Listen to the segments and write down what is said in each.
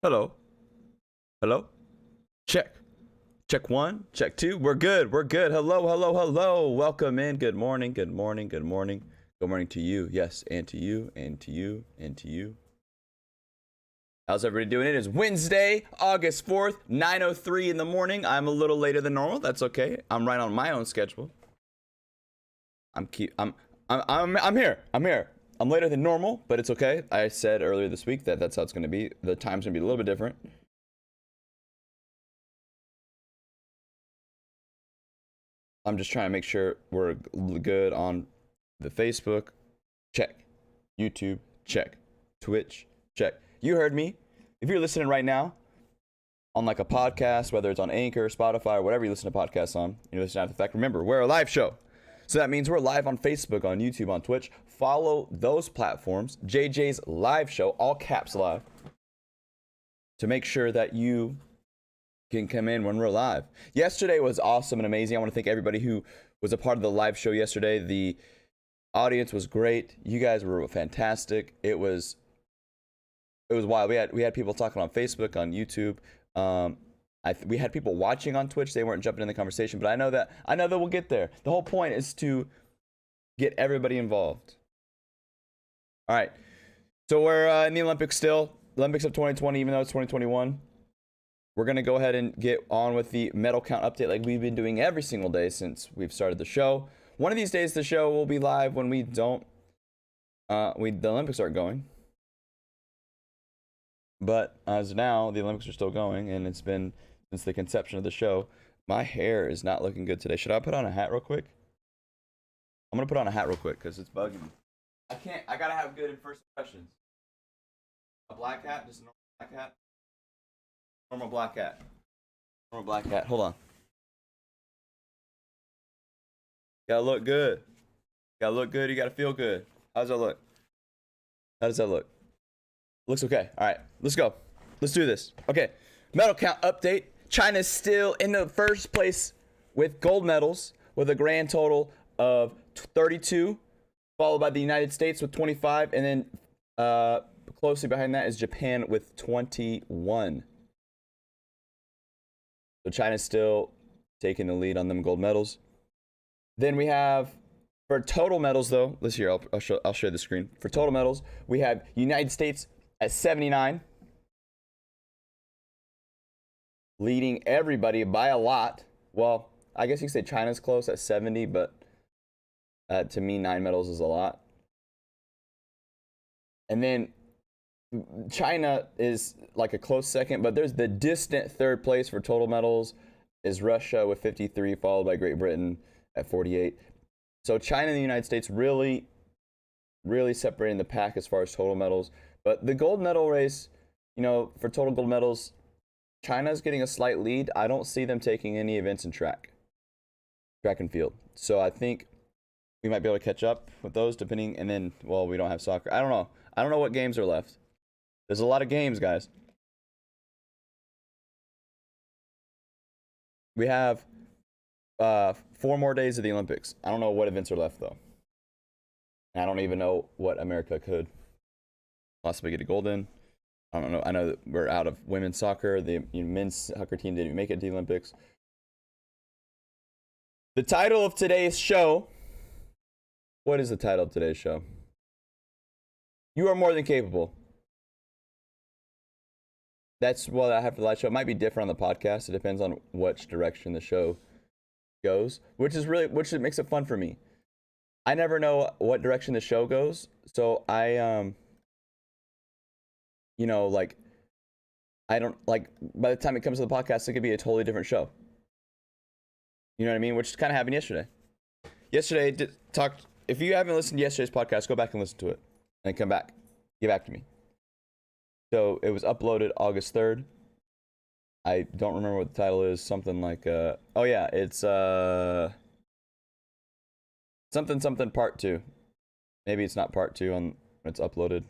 Hello. Hello. Check. Check one. Check two. We're good. We're good. Hello. Hello. Hello. Welcome in. Good morning. Good morning. Good morning. Good morning to you. Yes. And to you. And to you. And to you. How's everybody doing? It is Wednesday, August 4th, 9:03 in the morning. I'm a little later than normal. That's okay. I'm right on my own schedule. I'm here. I'm here. I'm later than normal, but it's okay. I said earlier this week that that's how it's going to be. The time's going to be a little bit different. I'm just trying to make sure we're good on the Facebook. Check. YouTube. Check. Twitch. Check. You heard me. If you're listening right now on like a podcast, whether it's on Anchor, Spotify, or whatever you listen to podcasts on, you're listening after the fact, remember, we're a live show. So that means we're live on Facebook, on YouTube, on Twitch. Follow those platforms, JJ's live show, all caps live, to make sure that you can come in when we're live. Yesterday was awesome and amazing. I want to thank everybody who was a part of the live show yesterday. The audience was great. You guys were fantastic. It was wild. We had people talking on Facebook, on YouTube. We had people watching on Twitch. They weren't jumping in the conversation, but I know that we'll get there. The whole point is to get everybody involved. All right. So we're in the Olympics still. Olympics of 2020, even though it's 2021. We're going to go ahead and get on with the medal count update like we've been doing every single day since we've started the show. One of these days, the show will be live when the Olympics aren't going. But as of now, the Olympics are still going, and it's been since the conception of the show. My hair is not looking good today. Should I put on a hat real quick? I'm going to put on a hat real quick because it's bugging me. I got to have good first impressions. A black hat? Just a normal black hat? Normal black hat. Normal black hat. Hold on. Gotta look good. Gotta look good. You gotta feel good. How does that look? How does that look? Looks okay. All right, let's go. Let's do this. Okay, medal count update. China's still in the first place with gold medals with a grand total of 32, followed by the United States with 25, and then closely behind that is Japan with 21. So China's still taking the lead on them gold medals. Then we have, for total medals though, let's hear, I'll share the screen. For total medals, we have United States at 79, leading everybody by a lot. Well, I guess you could say China's close at 70, but to me, 9 medals is a lot. And then China is like a close second, but there's the distant third place for total medals is Russia with 53, followed by Great Britain at 48. So China and the United States really really separating the pack as far as total medals. But the gold medal race, for total gold medals, China's getting a slight lead. I don't see them taking any events in track and field. So I think we might be able to catch up with those depending. And then, well, we don't have soccer. I don't know. I don't know what games are left. There's a lot of games, guys. We have 4 more days of the Olympics. I don't know what events are left, though. I don't even know what America could possibly get a gold in. I don't know. I know that we're out of women's soccer. The men's soccer team didn't make it to the Olympics. The title of today's show. What is the title of today's show? You are more than capable. That's what I have for the live show. It might be different on the podcast. It depends on which direction the show goes, which makes it fun for me. I never know what direction the show goes, so I I don't like, by the time it comes to the podcast, it could be a totally different show. You know what I mean? Which kind of happened yesterday. If you haven't listened to yesterday's podcast, go back and listen to it and come back. Get back to me. So it was uploaded August 3rd. I don't remember what the title is. Something like, it's something part 2. Maybe it's not part 2 on when it's uploaded.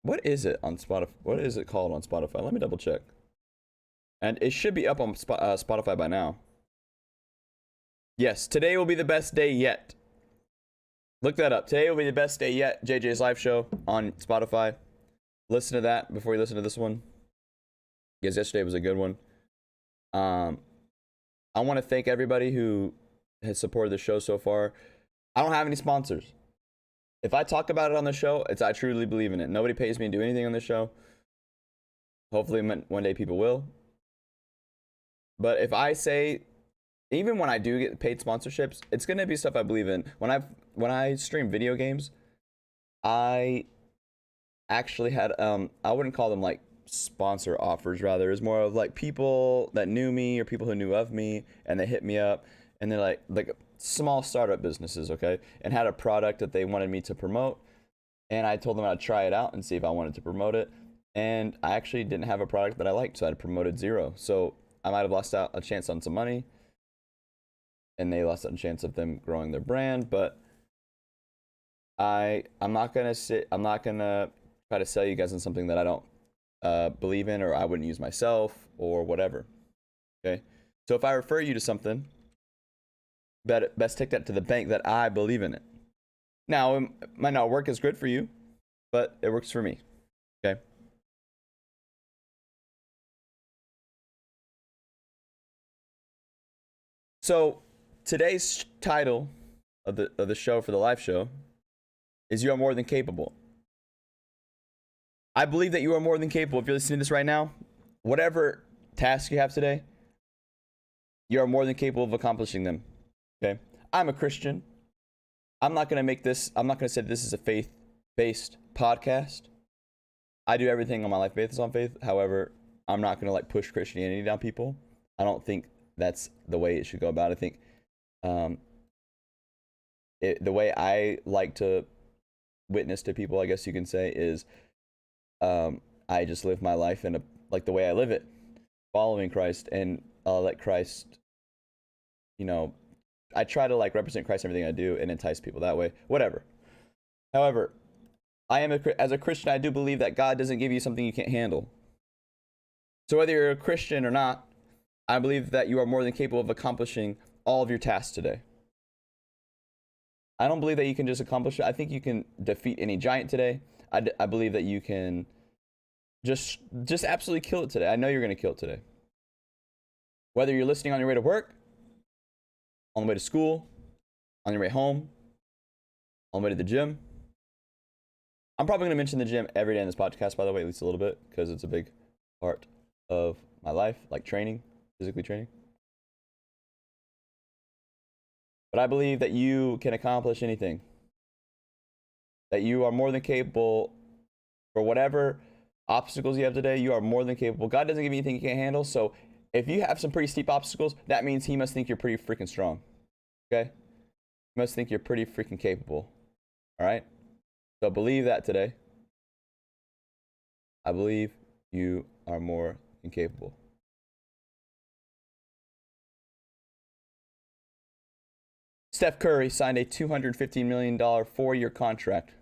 What is it on Spotify? What is it called on Spotify? Let me double check. And it should be up on Spotify by now. Yes, today will be the best day yet. Look that up. Today will be the best day yet. JJ's live show on Spotify. Listen to that before you listen to this one, because yesterday was a good one. I want to thank everybody who has supported the show so far. I don't have any sponsors. If I talk about it on the show, I truly believe in it. Nobody pays me to do anything on the show. Hopefully one day people will. But if I say, even when I do get paid sponsorships, it's going to be stuff I believe in. When I stream video games, I actually had, I wouldn't call them like sponsor offers, rather. It's more of like people that knew me or people who knew of me, and they hit me up, and they're like small startup businesses, okay, and had a product that they wanted me to promote, and I told them I'd try it out and see if I wanted to promote it, and I actually didn't have a product that I liked, so I promoted 0. So I might have lost out a chance on some money, and they lost out a chance of them growing their brand, but I'm not gonna try to sell you guys on something that I don't believe in, or I wouldn't use myself, or whatever. Okay, so if I refer you to something, best take that to the bank that I believe in it. Now, it might not work as good for you, but it works for me. Okay. So today's title of the show, for the live show, is "You Are More Than Capable." I believe that you are more than capable. If you're listening to this right now, whatever task you have today, you are more than capable of accomplishing them. Okay? I'm a Christian. I'm not going to say this is a faith-based podcast. I do everything on my life based on faith. However, I'm not going to like push Christianity down people. I don't think that's the way it should go about. I think the way I like to witness to people, I guess you can say, is I just live my life in like the way I live it, following Christ, and I'll let Christ, I try to like represent Christ in everything I do and entice people that way, whatever. However, as a Christian, I do believe that God doesn't give you something you can't handle. So whether you're a Christian or not, I believe that you are more than capable of accomplishing all of your tasks today. I don't believe that you can just accomplish it. I think you can defeat any giant today. I believe that you can just absolutely kill it today. I know you're going to kill it today. Whether you're listening on your way to work, on the way to school, on your way home, on the way to the gym. I'm probably going to mention the gym every day in this podcast, by the way, at least a little bit, because it's a big part of my life, like training, physically training. But I believe that you can accomplish anything. That you are more than capable for whatever obstacles you have today. You are more than capable. God doesn't give you anything you can't handle. So if you have some pretty steep obstacles, that means he must think you're pretty freaking strong. Okay? You must think you're pretty freaking capable. All right? So believe that today. I believe you are more than capable. Steph Curry signed a $215 million 4-year contract.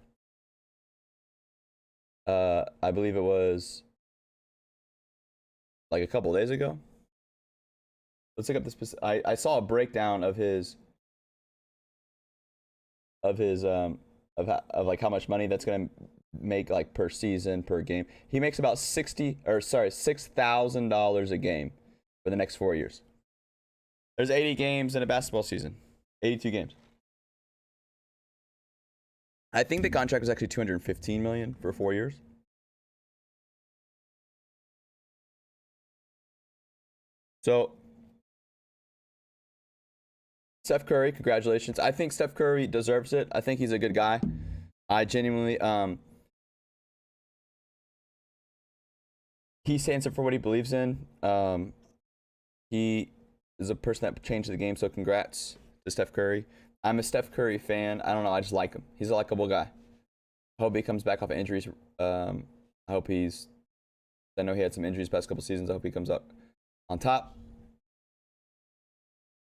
I believe it was like a couple days ago. Let's look up this. I saw a breakdown of his like how much money that's gonna make like per season, per game. He makes about $6,000 a game for the next 4 years. There's 80 games in a basketball season. 82 games. I think the contract was actually $215 million for 4 years. So, Steph Curry, congratulations. I think Steph Curry deserves it. I think he's a good guy. I genuinely, he stands up for what he believes in. He is a person that changed the game, so congrats to Steph Curry. I'm a Steph Curry fan. I don't know, I just like him. He's a likable guy. I hope he comes back off of injuries. I hope I know he had some injuries past couple seasons. I hope he comes up on top.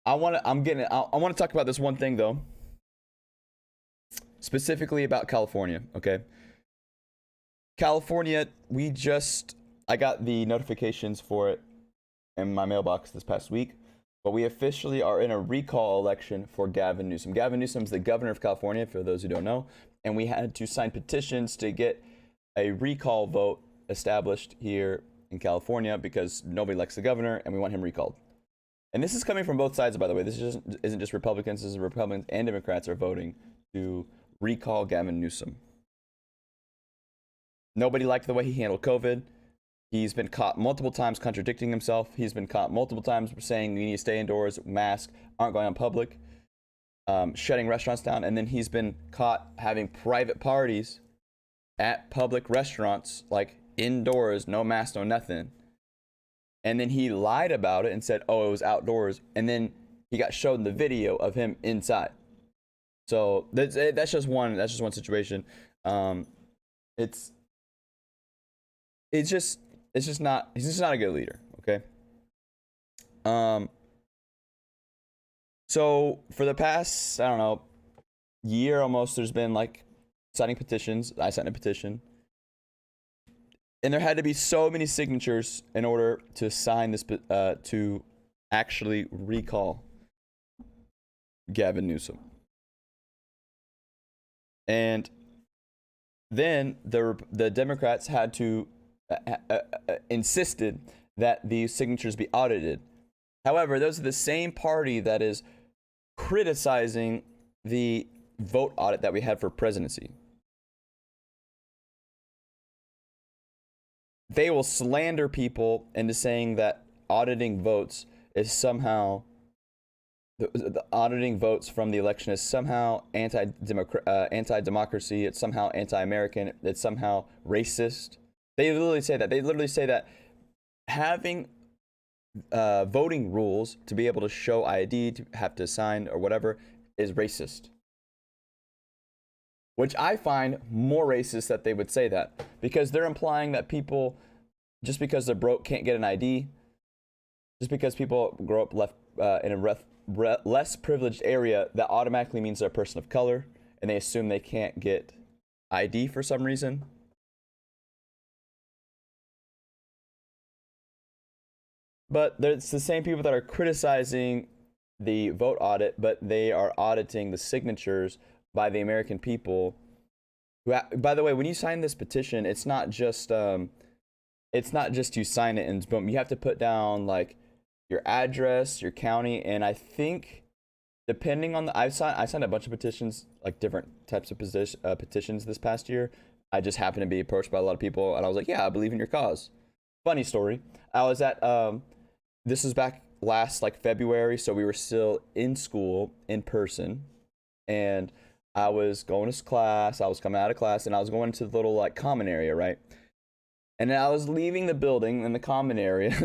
I want to talk about this one thing though. Specifically about California, okay? California, I got the notifications for it in my mailbox this past week, but we officially are in a recall election for Gavin Newsom. Gavin Newsom is the governor of California, for those who don't know, and we had to sign petitions to get a recall vote established here in California because nobody likes the governor and we want him recalled. And this is coming from both sides, by the way. This isn't just Republicans. This is Republicans and Democrats are voting to recall Gavin Newsom. Nobody liked the way he handled COVID. He's been caught multiple times contradicting himself. He's been caught multiple times saying you need to stay indoors, mask, aren't going on public, shutting restaurants down. And then he's been caught having private parties at public restaurants, like indoors, no mask, no nothing. And then he lied about it and said, oh, it was outdoors. And then he got showed the video of him inside. So that's just one situation. He's just not a good leader, okay? So for the past, I don't know, year almost, there's been like signing petitions. I signed a petition. And there had to be so many signatures in order to sign this, to actually recall Gavin Newsom. And then the Democrats had to insisted that these signatures be audited. However, those are the same party that is criticizing the vote audit that we had for presidency. They will slander people into saying that auditing votes is somehow the auditing votes from the election is somehow anti-democracy. It's somehow anti-American. It's somehow racist. They literally say that. They literally say that having voting rules to be able to show ID, to have to sign or whatever, is racist. Which I find more racist that they would say that, because they're implying that people, just because they're broke, can't get an ID. Just because people grow up in a less privileged area, that automatically means they're a person of color, and they assume they can't get ID for some reason. But it's the same people that are criticizing the vote audit, but they are auditing the signatures by the American people. Who, by the way, when you sign this petition, it's not just you sign it and boom. You have to put down like your address, your county, and I think depending on I signed a bunch of petitions, like different types of petitions this past year. I just happened to be approached by a lot of people, and I was like, yeah, I believe in your cause. Funny story. I was at this was back last like February, so we were still in school in person, and I was going to class. I was coming out of class, and I was going to the little like common area, right? And I was leaving the building in the common area.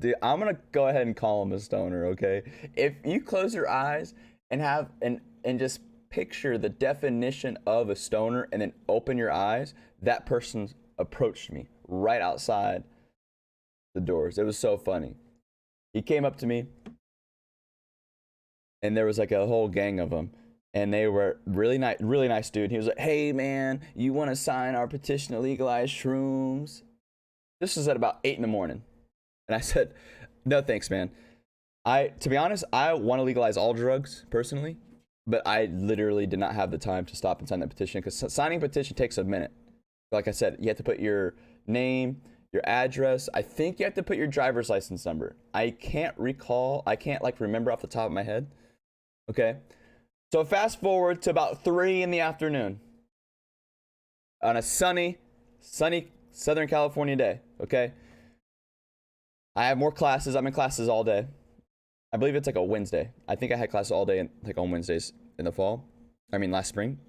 Dude, I'm gonna go ahead and call him a stoner, okay? If you close your eyes and just picture the definition of a stoner and then open your eyes, that person approached me right outside the doors. It was so funny. He came up to me and there was like a whole gang of them, and they were really nice dude. He was like, "Hey man, you want to sign our petition to legalize shrooms?" This was at about 8 in the morning. And I said, "No thanks, man. To be honest, I want to legalize all drugs personally, but I literally did not have the time to stop and sign that petition, because signing a petition takes a minute. Like I said, you have to put your name, your address. I think you have to put your driver's license number. I can't like remember off the top of my head. Okay. So fast forward to about 3 in the afternoon on a sunny Southern California day. Okay. I have more classes. I'm in classes all day. I believe it's like a Wednesday. I think I had classes all day, like on Wednesdays in the fall. I mean, last spring.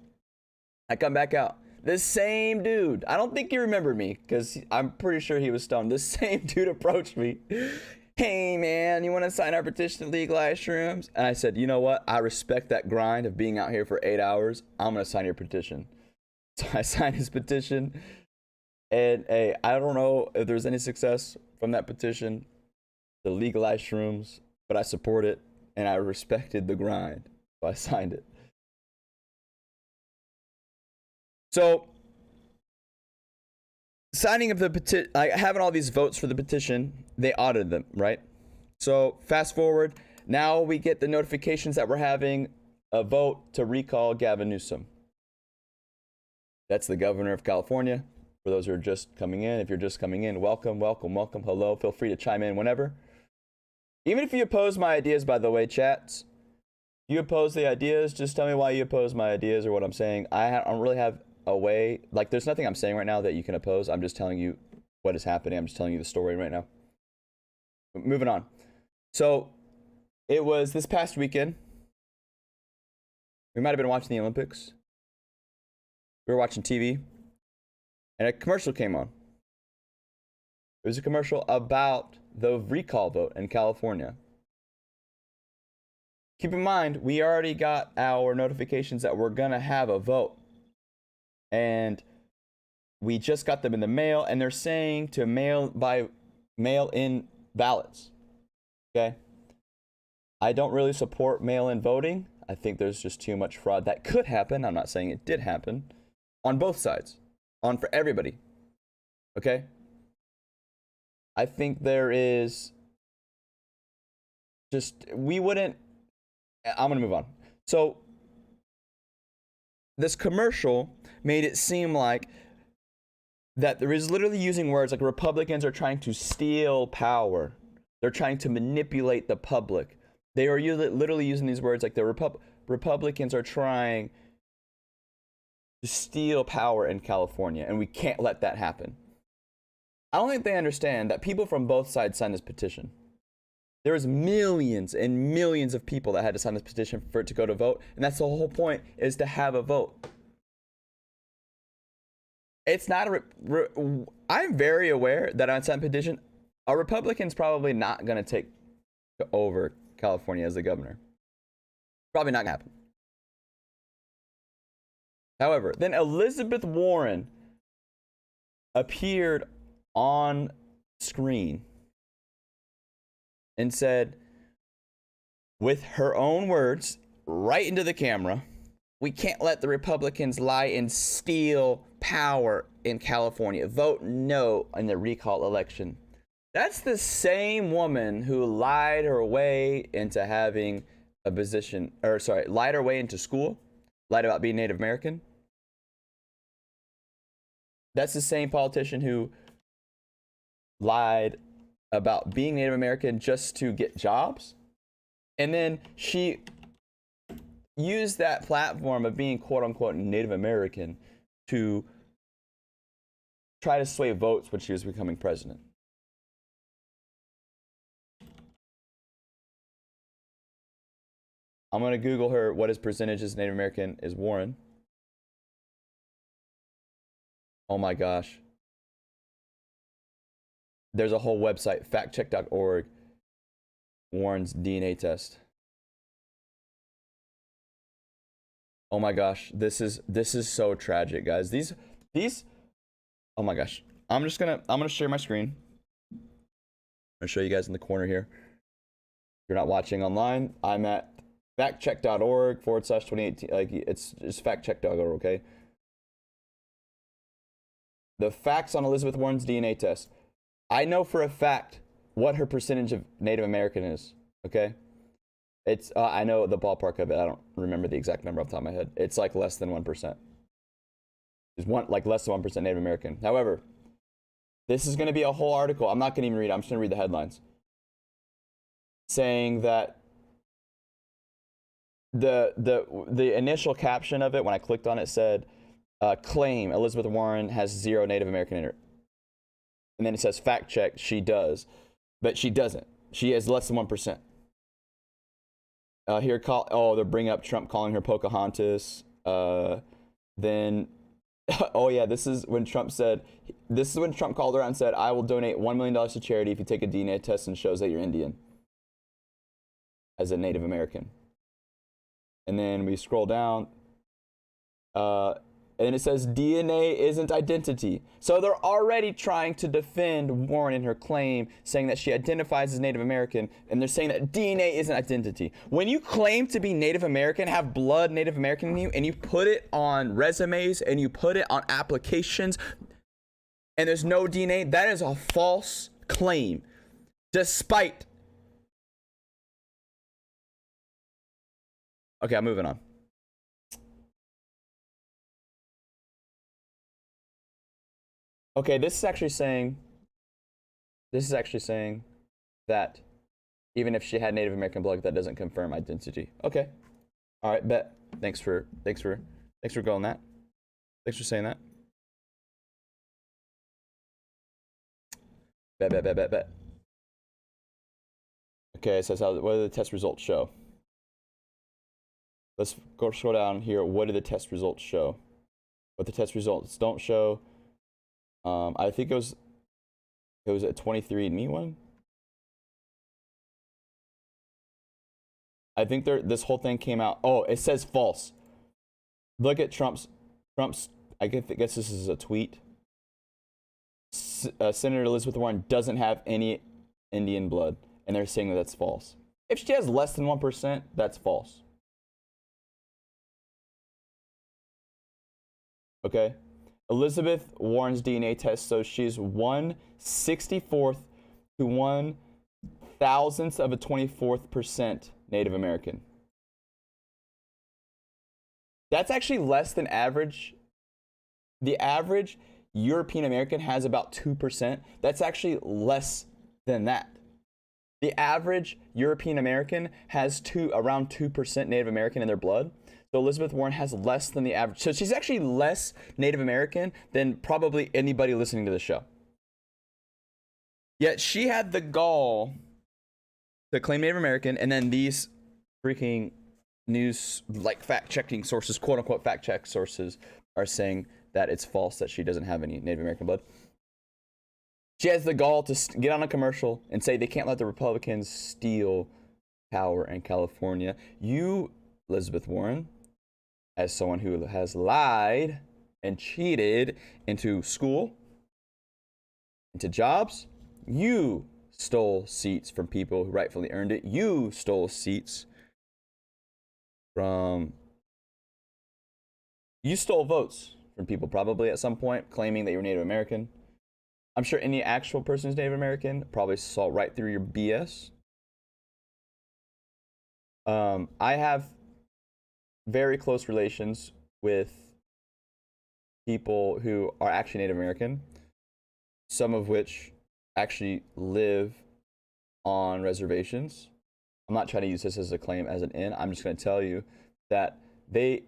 I come back out. This same dude, I don't think he remembered me, because I'm pretty sure he was stoned. This same dude approached me. "Hey man, you want to sign our petition to legalize shrooms?" And I said, "You know what? I respect that grind of being out here for 8 hours. I'm going to sign your petition." So I signed his petition. And hey, I don't know if there's any success from that petition to legalize shrooms, but I support it and I respected the grind. So I signed it. So signing of the petition, like having all these votes for the petition, they audited them, right? So fast forward, now we get the notifications that we're having a vote to recall Gavin Newsom. That's the governor of California. For those who are just coming in, if you're just coming in, welcome. Hello. Feel free to chime in whenever. Even if you oppose my ideas, by the way, chats, you oppose the ideas, just tell me why you oppose my ideas or what I'm saying. I don't really have a way, like there's nothing I'm saying right now that you can oppose. I'm just telling you what is happening. I'm just telling you the story right now. Moving on. So it was this past weekend. We might have been watching the Olympics. We were watching TV. And a commercial came on. It was a commercial about the recall vote in California. Keep in mind, we already got our notifications that we're going to have a vote. And we just got them in the mail, and they're saying to mail in ballots. Okay? I don't really support mail-in voting. I think there's just too much fraud that could happen. I'm not saying it did happen on both sides. On for everybody. Okay? I think there is just, I'm gonna move on. So this commercial made it seem like that there is literally using words like Republicans are trying to steal power. They're trying to manipulate the public. They are literally using these words like the Republicans are trying to steal power in California, and we can't let that happen. I don't think they understand that people from both sides signed this petition. There was millions and millions of people that had to sign this petition for it to go to vote, and that's the whole point, is to have a vote. It's not I'm very aware that on signed petition, a Republican's probably not going to take over California as the governor. Probably not going to happen. However, then Elizabeth Warren appeared on screen and said, with her own words, right into the camera, "We can't let the Republicans lie and steal power in California. Vote no in the recall election." That's the same woman who lied her way into having a position, lied her way into school, lied about being Native American. That's the same politician who lied about being Native American just to get jobs. And then she used that platform of being quote unquote Native American to try to sway votes when she was becoming president. I'm going to Google her, what his percentage is Native American is Warren. Oh my gosh. There's a whole website, factcheck.org, Warren's DNA test. Oh my gosh, this is so tragic, guys. These oh my gosh. I'm gonna share my screen. I'm gonna show you guys in the corner here. If you're not watching online, I'm at factcheck.org/2018. Like, it's just factcheck.org, okay? The facts on Elizabeth Warren's DNA test. I know for a fact what her percentage of Native American is, okay? It's I know the ballpark of it. I don't remember the exact number off the top of my head. It's like less than 1%. It's like less than 1% Native American. However, this is going to be a whole article. I'm not going to even read it. I'm just going to read the headlines. Saying that the initial caption of it, when I clicked on it, said, claim Elizabeth Warren has 0 Native American in her. And then it says, fact check, she does. But she doesn't. She has less than 1%. Here, they're bringing up Trump calling her Pocahontas. Then, oh yeah, this is when Trump called her out and said, I will donate $1 million to charity if you take a DNA test and shows that you're Indian as a Native American. And then we scroll down, and it says DNA isn't identity. So they're already trying to defend Warren in her claim, saying that she identifies as Native American, and they're saying that DNA isn't identity. When you claim to be Native American, have blood Native American in you, and you put it on resumes, and you put it on applications, and there's no DNA, that is a false claim. Despite... Okay, I'm moving on. Okay, this is actually saying that even if she had Native American blood, that doesn't confirm identity. Okay. All right, bet. Thanks for going that. Thanks for saying that. Bet. Okay, it says what do the test results show? Let's go scroll down here. What do the test results show? What the test results don't show. I think it was a 23andMe one. I think this whole thing came out. Oh, it says false. Look at Trump's. I guess this is a tweet. Senator Elizabeth Warren doesn't have any Indian blood, and they're saying that that's false. If she has less than 1%, that's false. Okay. Elizabeth Warren's DNA test, so she's 1/64th to 1,000th of a 24% Native American. That's actually less than average. The average European American has about 2%. That's actually less than that. The average European American has around 2% Native American in their blood. So Elizabeth Warren has less than the average. So she's actually less Native American than probably anybody listening to the show. Yet she had the gall to claim Native American, and then these freaking news, like fact-checking sources, quote-unquote fact-check sources, are saying that it's false, that she doesn't have any Native American blood. She has the gall to get on a commercial and say they can't let the Republicans steal power in California. You, Elizabeth Warren, as someone who has lied and cheated into school, into jobs, you stole seats from people who rightfully earned it. You stole seats from... You stole votes from people probably at some point, claiming that you're Native American. I'm sure any actual person who's Native American probably saw right through your BS. I have very close relations with people who are actually Native American, some of which actually live on reservations. I'm not trying to use this as a claim as an in. I'm just going to tell you that they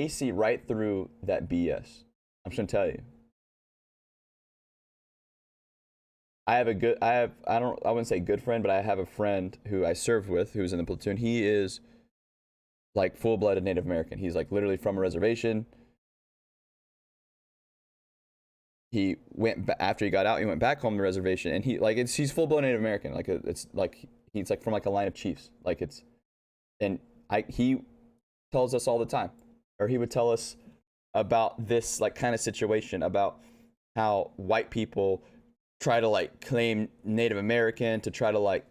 see right through that BS. I'm just going to tell you. I wouldn't say good friend, but I have a friend who I served with who's in the platoon. He is like full-blooded Native American. He's like literally from a reservation. He went after he got out. He went back home to the reservation, and he's full-blown Native American. Like it's like he's like from like a line of chiefs. Like it's, and he tells us all the time, or he would tell us about this like kind of situation about how white people try to like claim Native American to try to like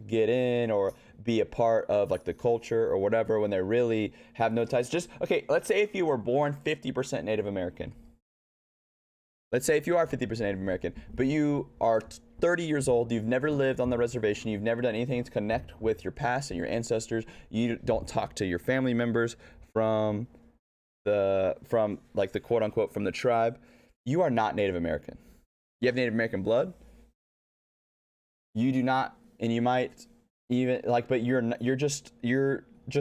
get in or be a part of like the culture or whatever when they really have no ties. Just okay, let's say if you were born 50% Native American. Let's say if you are 50% Native American, but you are 30 years old, you've never lived on the reservation, you've never done anything to connect with your past and your ancestors, you don't talk to your family members from like the quote unquote from the tribe, you are not Native American. You have Native American blood. You do not, and you might even like, but you're just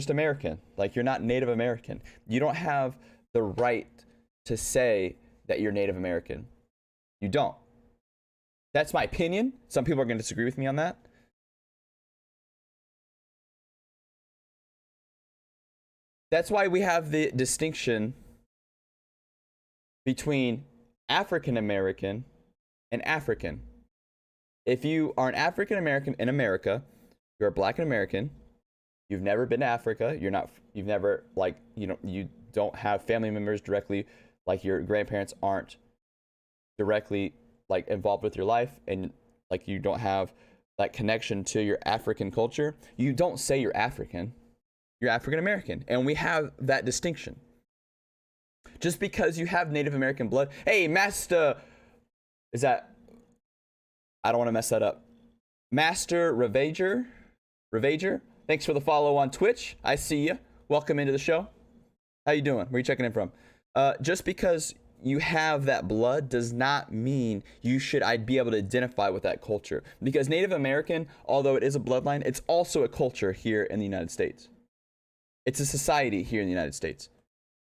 American. Like you're not Native American. You don't have the right to say that you're Native American. You don't. That's my opinion. Some people are going to disagree with me on that. That's why we have the distinction between African American and African. If you are an African American in America, you're a Black American. You've never been to Africa. You've never like, you don't have family members directly, like your grandparents aren't directly like involved with your life, and like you don't have that connection to your African culture. You don't say you're African. You're African American, and we have that distinction. Just because you have Native American blood, hey, Master, is that? I don't want to mess that up. Master Ravager, thanks for the follow on Twitch. I see you. Welcome into the show. How you doing? Where are you checking in from? Just because you have that blood does not mean I'd be able to identify with that culture. Because Native American, although it is a bloodline, it's also a culture here in the United States. It's a society here in the United States.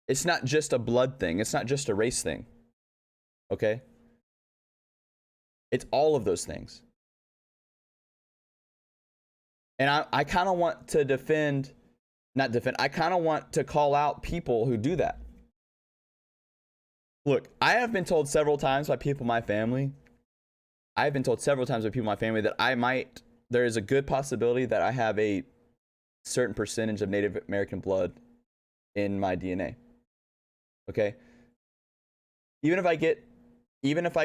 It's not just a blood thing. It's not just a race thing. Okay? It's all of those things. And I kind of want to I kind of want to call out people who do that. Look, I have been told several times by people in my family, that there is a good possibility that I have a certain percentage of Native American blood in my DNA. Okay? Even if I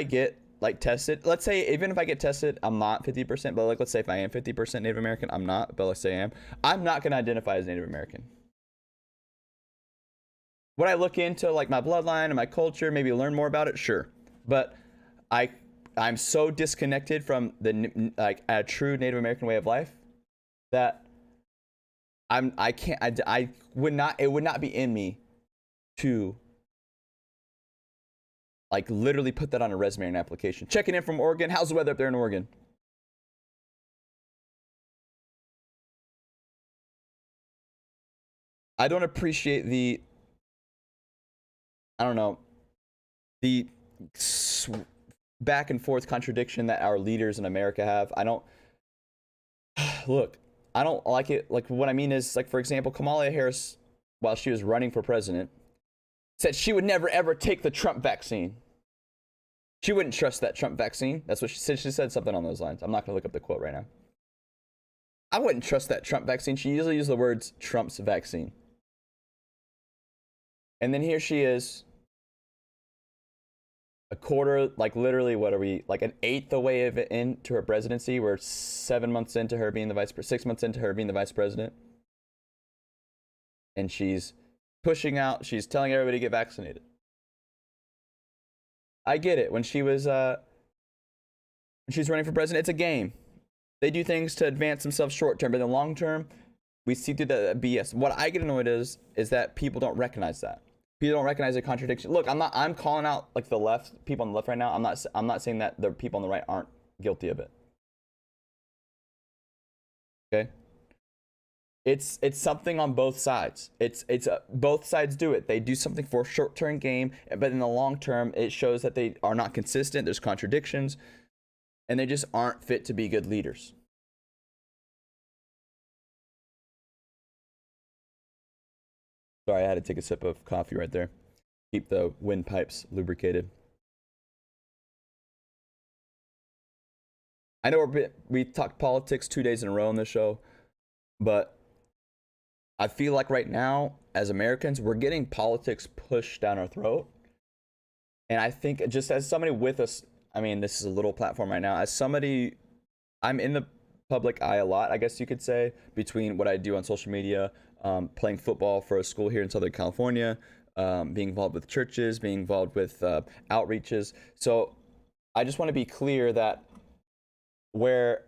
get like tested, let's say even if I get tested, I'm not 50%, but like let's say if I am 50% Native American, I'm not, but let's say I am, I'm not going to identify as Native American. Would I look into like my bloodline and my culture, maybe learn more about it? Sure. But I'm so disconnected from like a true Native American way of life that it would not be in me to like literally put that on a resume or an application. Checking in from Oregon. How's the weather up there in Oregon? I don't appreciate the back and forth contradiction that our leaders in America have. I don't like it. Like what I mean is, like, for example, Kamala Harris, while she was running for president, said she would never ever take the Trump vaccine. She wouldn't trust that Trump vaccine. That's what she said. She said something on those lines. I'm not going to look up the quote right now. I wouldn't trust that Trump vaccine. She usually uses the words Trump's vaccine. And then here she is, a quarter, like literally, what are we, like an eighth the way of it into her presidency? We're 6 months into her being the vice president. And she's pushing out, she's telling everybody to get vaccinated. I get it. When she's running for president, it's a game. They do things to advance themselves short term, but in the long term, we see through the BS. What I get annoyed is that people don't recognize that. People don't recognize the contradiction. Look, I'm calling out like the left, people on the left right now. I'm not saying that the people on the right aren't guilty of it. Okay? It's something on both sides. Both sides do it. They do something for a short-term game, but in the long term, it shows that they are not consistent. There's contradictions, and they just aren't fit to be good leaders. Sorry, I had to take a sip of coffee right there. Keep the windpipes lubricated. I know we talked politics 2 days in a row on this show, but I feel like right now, as Americans, we're getting politics pushed down our throat. And I think just as somebody with us, I mean, this is a little platform right now. As somebody, I'm in the public eye a lot, I guess you could say, between what I do on social media, playing football for a school here in Southern California, being involved with churches, being involved with outreaches. So I just want to be clear that where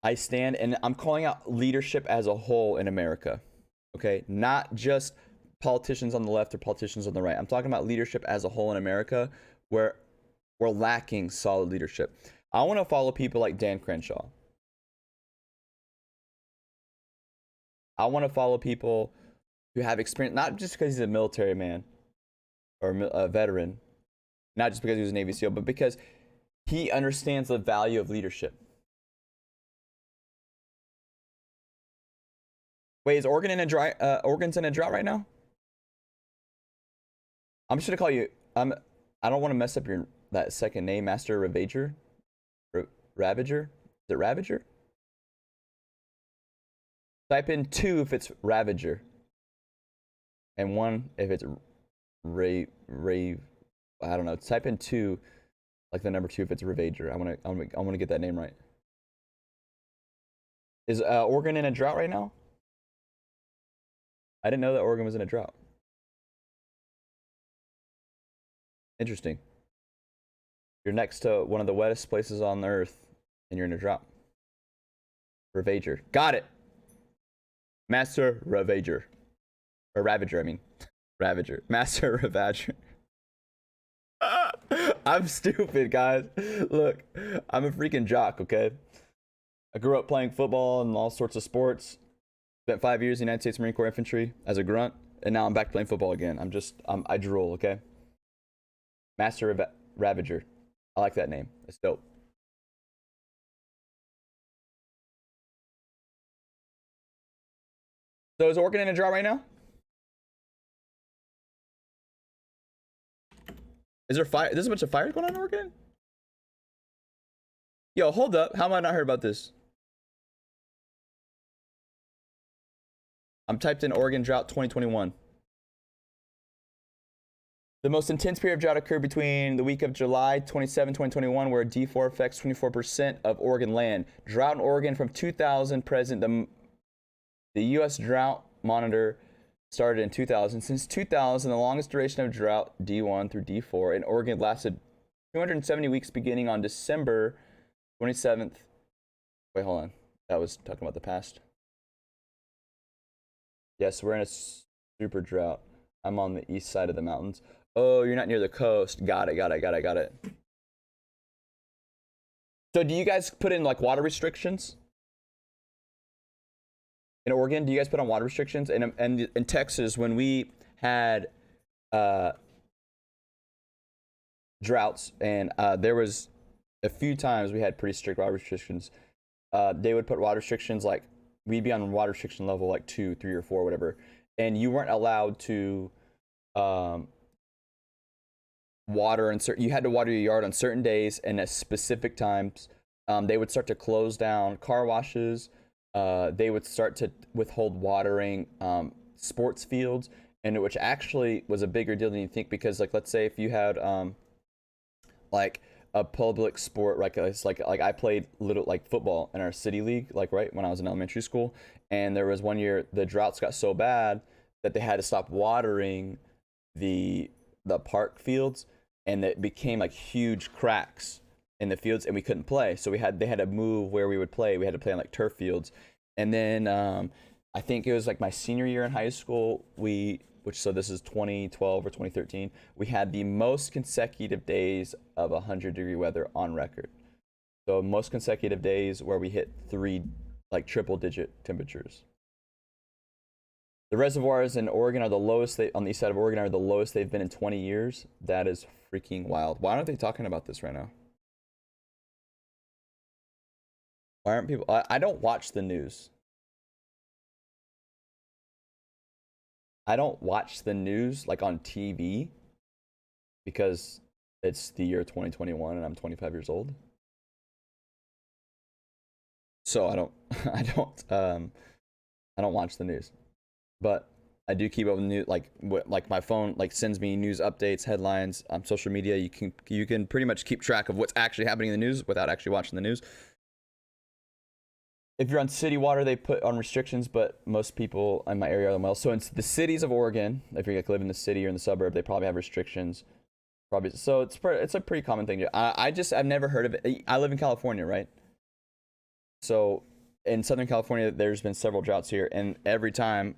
I stand, and I'm calling out leadership as a whole in America, okay? Not just politicians on the left or politicians on the right. I'm talking about leadership as a whole in America, where we're lacking solid leadership. I want to follow people like Dan Crenshaw. I want to follow people who have experience, not just because he's a military man or a veteran, not just because he was a Navy SEAL, but because he understands the value of leadership. Wait, is Oregon's in a drought right now? I'm just gonna call you. I don't want to mess up that second name, Master Ravager, Ravager. Is it Ravager? Type in 2 if it's Ravager, and 1 if it's Rave. I don't know. Type in 2, like the number 2 if it's Ravager. I wanna get that name right. Is Oregon in a drought right now? I didn't know that Oregon was in a drought. Interesting. You're next to one of the wettest places on earth, and you're in a drought. Ravager. Got it. Master Ravager. Or Ravager, I mean. Ravager. Master Ravager. I'm stupid, guys. Look, I'm a freaking jock, okay? I grew up playing football and all sorts of sports. Spent 5 years in the United States Marine Corps Infantry as a grunt, and now I'm back playing football again. I drool, okay? Master Ravager. I like that name. It's dope. So is Oregon in a drought right now? Is there fire? There's a bunch of fires going on in Oregon? Yo, hold up. How am I not heard about this? I'm typed in Oregon drought 2021. The most intense period of drought occurred between the week of July 27, 2021, where D4 affects 24% of Oregon land. Drought in Oregon from 2000 present. The U.S. Drought Monitor started in 2000. Since 2000, the longest duration of drought, D1 through D4, in Oregon lasted 270 weeks beginning on December 27th. Wait, hold on. That was talking about the past. Yes, we're in a super drought. I'm on the east side of the mountains. Oh, you're not near the coast. Got it. So do you guys put in like water restrictions? In Oregon, do you guys put on water restrictions? And in Texas, when we had droughts, and there was a few times we had pretty strict water restrictions, they would put water restrictions like, we'd be on water restriction level like 2, 3, or 4, whatever, and you weren't allowed to water you had to water your yard on certain days and at specific times. They would start to close down car washes. They would start to withhold watering sports fields, and which actually was a bigger deal than you think, because like, let's say if you had like a public sport, like I played like football in our city league, like right when I was in elementary school, and there was one year the droughts got so bad that they had to stop watering the park fields, and it became like huge cracks in the fields, and we couldn't play. So they had to move where we would play. We had to play on like turf fields. And then I think it was like my senior year in high school, so this is 2012 or 2013, we had the most consecutive days of 100-degree weather on record. So most consecutive days where we hit 3 like triple-digit temperatures. The reservoirs in Oregon are the lowest, on the east side of Oregon are the lowest they've been in 20 years. That is freaking wild. Why aren't they talking about this right now? Why aren't people? I don't watch the news. I don't watch the news like on TV because it's the year 2021 and I'm 25 years old. So I don't watch the news. but I do keep up with news. Like my phone like sends me news updates, headlines on social media. You can pretty much keep track of what's actually happening in the news without actually watching the news. If you're on city water, they put on restrictions, but most people in my area are well. So in the cities of Oregon, if you live in the city or in the suburb, they probably have restrictions. Probably so. It's a pretty common thing. I've never heard of it. I live in California, right? So in Southern California, there's been several droughts here, and every time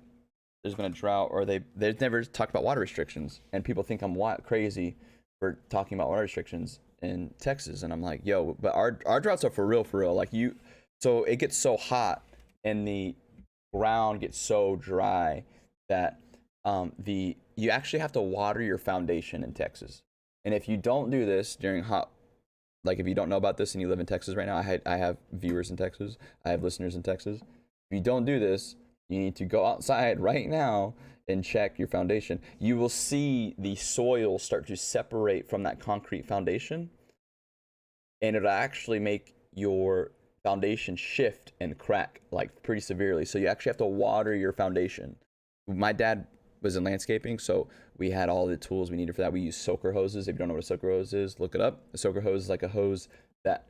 there's been a drought, or they've never talked about water restrictions, and people think I'm crazy for talking about water restrictions in Texas, and I'm like, yo, but our droughts are for real, like you. So it gets so hot and the ground gets so dry that you actually have to water your foundation in Texas. And if you don't do this during hot, like if you don't know about this and you live in Texas right now, I have viewers in Texas, I have listeners in Texas. If you don't do this, you need to go outside right now and check your foundation. You will see the soil start to separate from that concrete foundation, and it'll actually make your foundation shift and crack like pretty severely. So you actually have to water your foundation. My dad was in landscaping, so we had all the tools we needed for that. We use soaker hoses. If you don't know what a soaker hose is, look it up. A soaker hose is like a hose that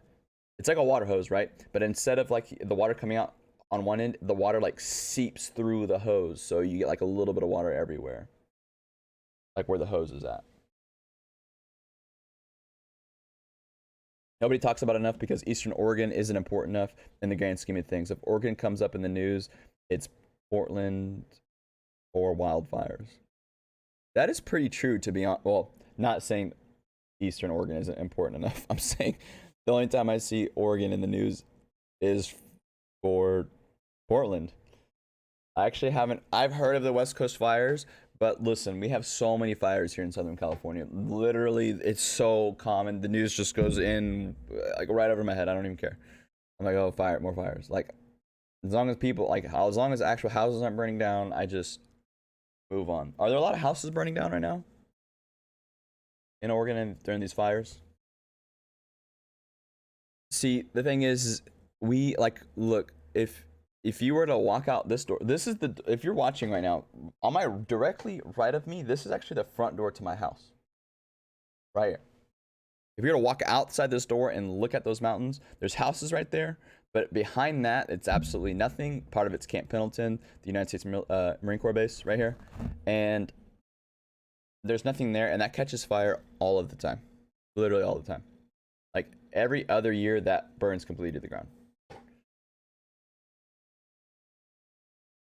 it's like a water hose, right? But instead of like the water coming out on one end, the water like seeps through the hose, so you get like a little bit of water everywhere, like where the hose is at. Nobody talks about it enough because Eastern Oregon isn't important enough in the grand scheme of things. If Oregon comes up in the news, it's Portland or wildfires. That is pretty true, to be honest. Well, not saying Eastern Oregon isn't important enough. I'm saying the only time I see Oregon in the news is for Portland. I actually haven't. I've heard of the West Coast fires, but listen, we have so many fires here in Southern California. Literally, it's so common. The news just goes in like right over my head. I don't even care. I'm like, oh, fire, more fires. Like, as long as people, like, as long as actual houses aren't burning down, I just move on. Are there a lot of houses burning down right now in Oregon and during these fires? See, the thing is we like look if you were to walk out this door, this is the, if you're watching right now, on my directly right of me, this is actually the front door to my house. Right here. If you were to walk outside this door and look at those mountains, there's houses right there, but behind that, it's absolutely nothing. Part of it's Camp Pendleton, the United States Marine Corps base right here. And there's nothing there, and that catches fire all of the time. Literally all the time. Like every other year, that burns completely to the ground.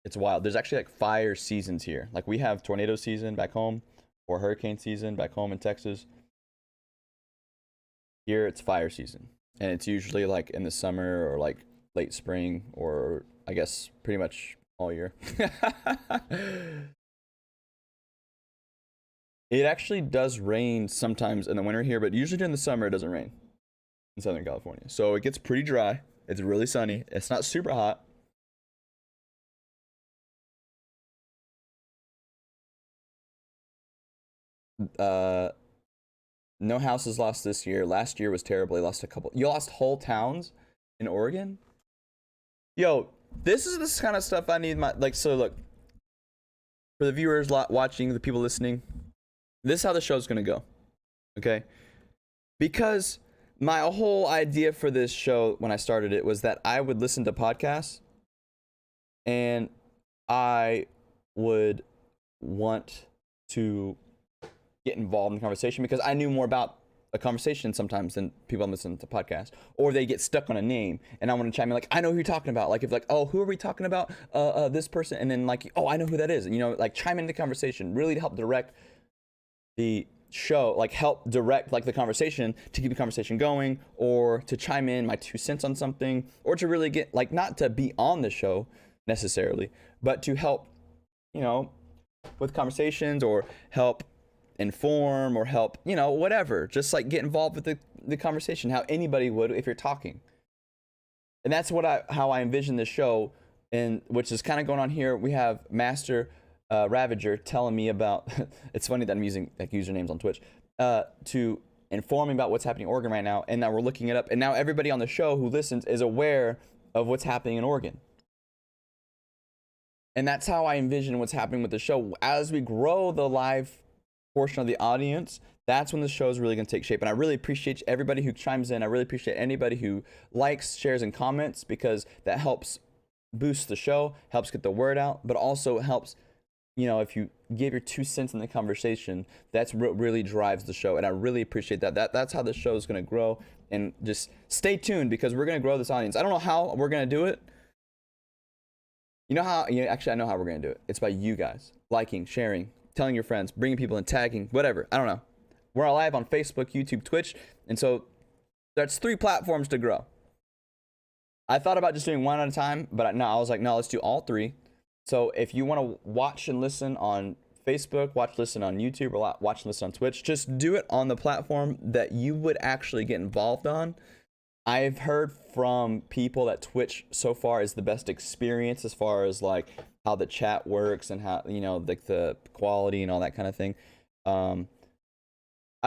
It's wild. There's actually like fire seasons here. Like we have tornado season back home, or hurricane season back home in Texas. Here it's fire season, and it's usually like in the summer or like late spring, or I guess pretty much all year. It actually does rain sometimes in the winter here, but usually during the summer it doesn't rain in Southern California. So it gets pretty dry. It's really sunny. It's not super hot. No houses lost this year. Last year was terrible. You lost a couple. You lost whole towns in Oregon. Yo, this is this kind of stuff I need. So look, for the viewers watching, the people listening, this is how the show's gonna go. Okay, because my whole idea for this show when I started it was that I would listen to podcasts, and I would want to get involved in the conversation because I knew more about a conversation sometimes than people listen to podcasts, or they get stuck on a name and I want to chime in like, I know who you're talking about. Like if like, oh, who are we talking about? This person. And then like, oh, I know who that is. And, you know, like chime into the conversation really to help direct the show, like help direct like the conversation to keep the conversation going, or to chime in my 2 cents on something, or to really get like, not to be on the show necessarily, but to help, you know, with conversations, or help inform, or help, you know, whatever, just like get involved with the conversation, how anybody would if you're talking. And that's how I envision this show, and which is kind of going on here. We have Master Ravager telling me about it's funny that I'm using like usernames on Twitch to inform me about what's happening in Oregon right now, and now we're looking it up, and now everybody on the show who listens is aware of what's happening in Oregon. And that's how I envision what's happening with the show. As we grow the live portion of the audience, that's when the show is really going to take shape. And I really appreciate everybody who chimes in. I really appreciate anybody who likes, shares, and comments, because that helps boost the show, helps get the word out, but also helps, you know, if you give your 2 cents in the conversation, that's what really drives the show. And I really appreciate that. That's how the show is going to grow. And just stay tuned, because we're going to grow this audience. I don't know how we're going to do it. You know how, actually, I know how we're going to do it. It's by you guys liking, sharing, telling your friends, bringing people in, tagging, whatever. I don't know. We're live on Facebook, YouTube, Twitch. And so that's 3 platforms to grow. I thought about just doing one at a time, but no, I was like, no, let's do all 3. So if you want to watch and listen on Facebook, listen on YouTube, or watch and listen on Twitch, just do it on the platform that you would actually get involved on. I've heard from people that Twitch so far is the best experience as far as like how the chat works and how, you know, like the quality and all that kind of thing. I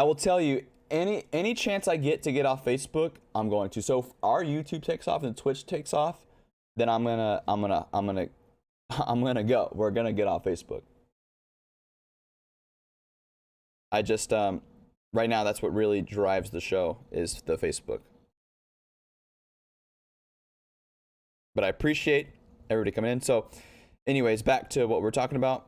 will tell you, any chance I get to get off Facebook, I'm going to. So if our YouTube takes off and Twitch takes off, then I'm gonna go. We're gonna get off Facebook. I just right now, that's what really drives the show, is the Facebook. But I appreciate everybody coming in. So anyways, back to what we're talking about.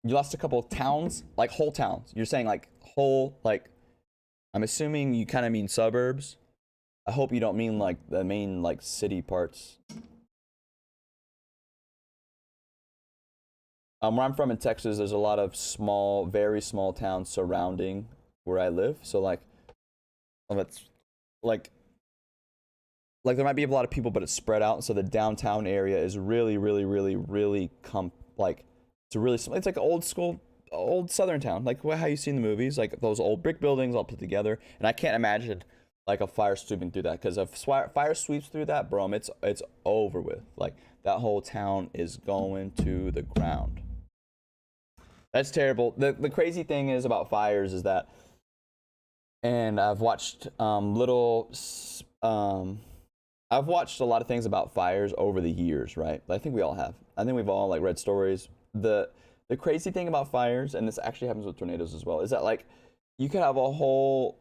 You lost a couple of towns, like whole towns. You're saying like whole, like, I'm assuming you kind of mean suburbs. I hope you don't mean like the main like city parts. Where I'm from in Texas, there's a lot of small, very small towns surrounding where I live. So like, it's like there might be a lot of people, but it's spread out. So the downtown area is really like, it's like an old school, old southern town, like how you see in the movies, like those old brick buildings all put together. And I can't imagine like a fire sweeping through that, because if fire sweeps through that, bro, it's over with. Like that whole town is going to the ground. That's terrible. The crazy thing is about fires is that, and I've watched I've watched a lot of things about fires over the years, right? I think we all have. I think we've all like read stories. The crazy thing about fires, and this actually happens with tornadoes as well, is that like you could have a whole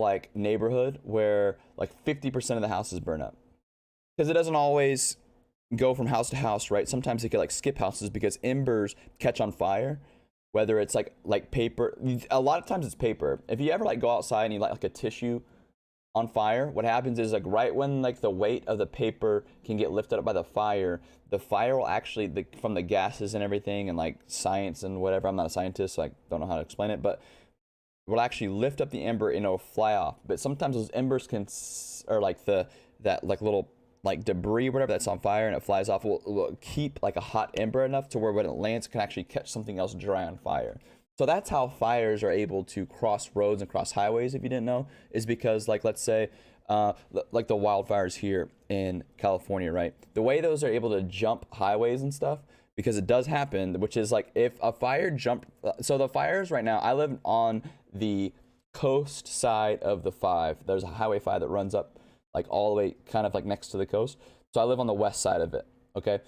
like neighborhood where like 50% of the houses burn up, because it doesn't always go from house to house, right? Sometimes it could like skip houses because embers catch on fire, whether it's like paper. A lot of times it's paper. If you ever like go outside and you light like a tissue on fire, what happens is like right when like the weight of the paper can get lifted up by the fire will actually, from the gases and everything and like science and whatever, I'm not a scientist, so I don't know how to explain it, but it will actually lift up the ember and it'll fly off. But sometimes those embers can, or like that like little like debris, whatever that's on fire, and it flies off, will keep like a hot ember enough to where when it lands, it can actually catch something else dry on fire. So that's how fires are able to cross roads and cross highways, if you didn't know, is because like, let's say, like the wildfires here in California, right? The way those are able to jump highways and stuff, because it does happen, which is like if a fire jumped, so the fires right now, I live on the coast side of the 5. There's a Highway 5 that runs up like all the way kind of like next to the coast. So I live on the west side of it, okay?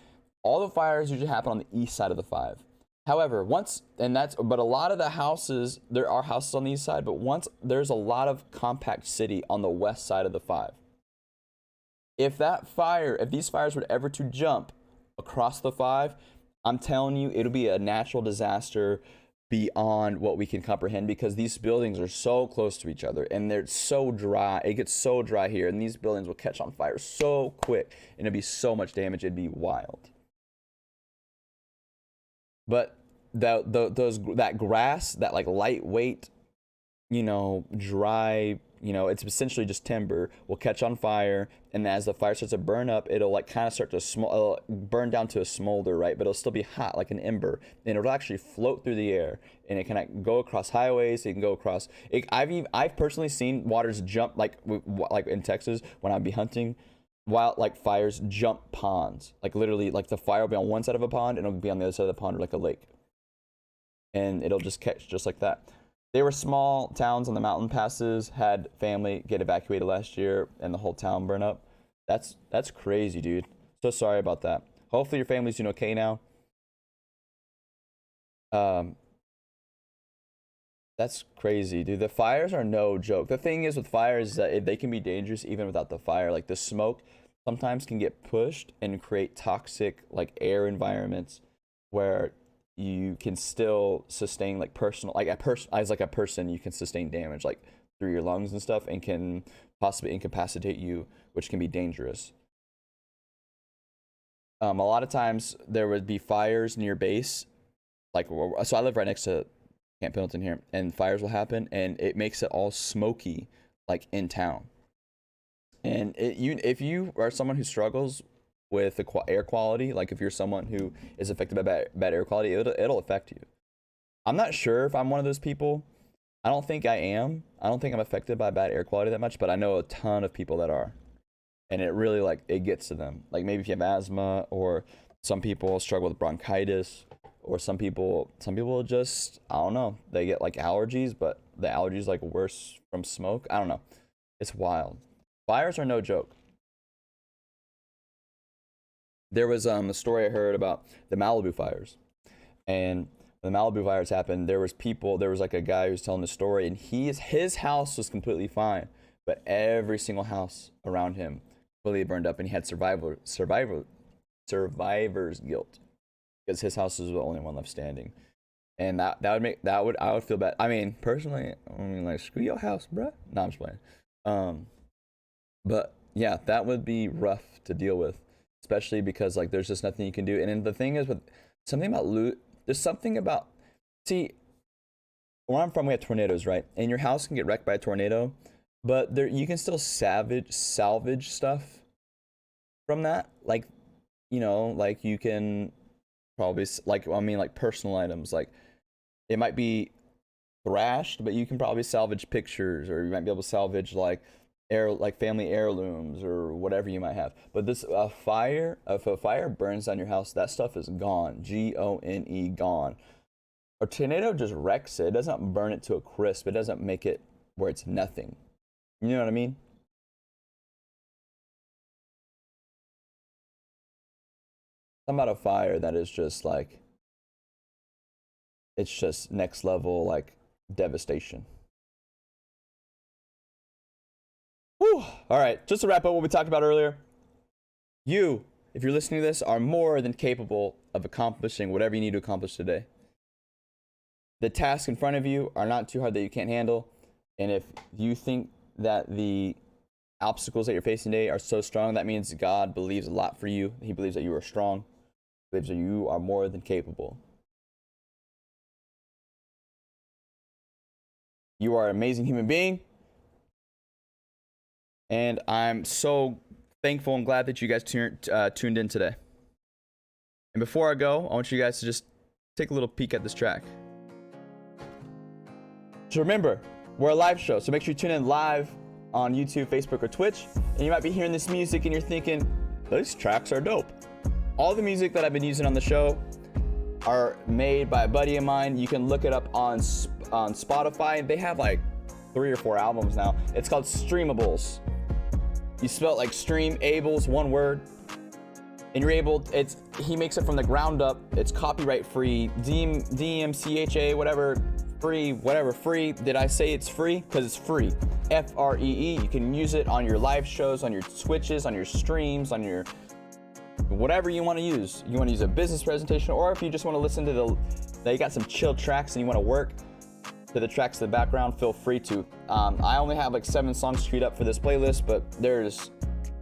All the fires usually happen on the east side of the 5. However, but a lot of the houses, there are houses on the east side, but there's a lot of compact city on the west side of the 5. If these fires were ever to jump across the 5, I'm telling you, it'll be a natural disaster beyond what we can comprehend, because these buildings are so close to each other and they're so dry. It gets so dry here, and these buildings will catch on fire so quick, and it'd be so much damage. It'd be wild. But that grass, that like lightweight, dry, it's essentially just timber, will catch on fire, and as the fire starts to burn up, it'll like kind of start to burn down to a smolder, right? But it'll still be hot like an ember, and it'll actually float through the air, and it can go across highways. It can go across. I've personally seen waters jump like in Texas when I'd be hunting. Like fires jump ponds, like literally, like the fire will be on one side of a pond and it'll be on the other side of the pond, or like a lake, and it'll just catch just like that. They were small towns on the mountain passes, had family get evacuated last year, and the whole town burned up. That's crazy, dude. So sorry about that. Hopefully your family's doing okay now. That's crazy, dude. The fires are no joke. The thing is with fires is that they can be dangerous even without the fire. Like the smoke sometimes can get pushed and create toxic like air environments where you can still sustain like personal like as like a person you can sustain damage like through your lungs and stuff and can possibly incapacitate you, which can be dangerous. A lot of times there would be fires near base, like so I live right next to Camp Pendleton here, and fires will happen and it makes it all smoky like in town. And if you are someone who struggles with the air quality, like if you're someone who is affected by bad air quality, it'll affect you. I'm not sure if I'm one of those people. I don't think I am. I don't think I'm affected by bad air quality that much, but I know a ton of people that are. And it really like it gets to them. Like maybe if you have asthma, or some people struggle with bronchitis, or some people just, I don't know, they get like allergies, but the allergies like worse from smoke. I don't know. It's wild. Fires are no joke. There was a story I heard about the Malibu fires, and when the Malibu fires happened, there was like a guy who was telling the story, and his house was completely fine, but every single house around him completely burned up, and he had survivor's guilt because his house was the only one left standing, and I would feel bad. I mean, personally, like screw your house, bruh. No, I'm just playing. But yeah, that would be rough to deal with, especially because like there's just nothing you can do. And then the thing is with something about loot, there's something about, see, where I'm from, we have tornadoes, right? And your house can get wrecked by a tornado, but you can still salvage stuff from that. Like, you know, like you can probably like personal items, like it might be thrashed, but you can probably salvage pictures, or you might be able to salvage like family heirlooms or whatever you might have. But if a fire burns down your house, that stuff is gone. Gone. Gone. A tornado just wrecks it. It doesn't burn it to a crisp. It doesn't make it where it's nothing. You know what I mean? Something about a fire that is just like, it's just next level like devastation. Whew. All right, just to wrap up what we talked about earlier, you, if you're listening to this, are more than capable of accomplishing whatever you need to accomplish today. The tasks in front of you are not too hard that you can't handle, and if you think that the obstacles that you're facing today are so strong, that means God believes a lot for you. He believes that you are strong. He believes that you are more than capable. You are an amazing human being. And I'm so thankful and glad that you guys tuned in today. And before I go, I want you guys to just take a little peek at this track. So remember, we're a live show, so make sure you tune in live on YouTube, Facebook, or Twitch. And you might be hearing this music and you're thinking, these tracks are dope. All the music that I've been using on the show are made by a buddy of mine. You can look it up on Spotify. They have like 3 or 4 albums now. It's called Streamables. You spell it like Streamables, one word. And you're able, he makes it from the ground up. It's copyright free, DMCA, whatever, free. Did I say it's free? Because it's free. FREE. You can use it on your live shows, on your Twitches, on your streams, on your whatever you want to use. You want to use a business presentation, or if you just want to listen to you got some chill tracks and you want to work to the tracks in the background, feel free to. I only have like 7 songs queued up for this playlist, but there's,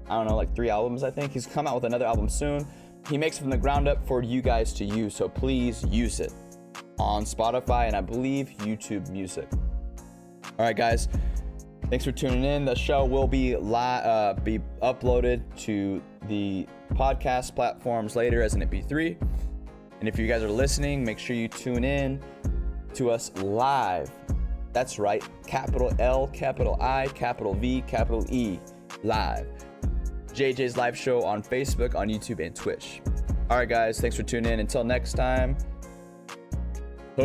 I don't know, like 3 albums, I think. He's come out with another album soon. He makes it from the ground up for you guys to use, so please use it on Spotify and I believe YouTube Music. All right, guys, thanks for tuning in. The show will be uploaded to the podcast platforms later as an MP3. And if you guys are listening, make sure you tune in to us live. That's right, capital L, capital I, capital V, capital E, live. JJ's live show on Facebook, on YouTube, and Twitch. All right, guys, thanks for tuning in. Until next time.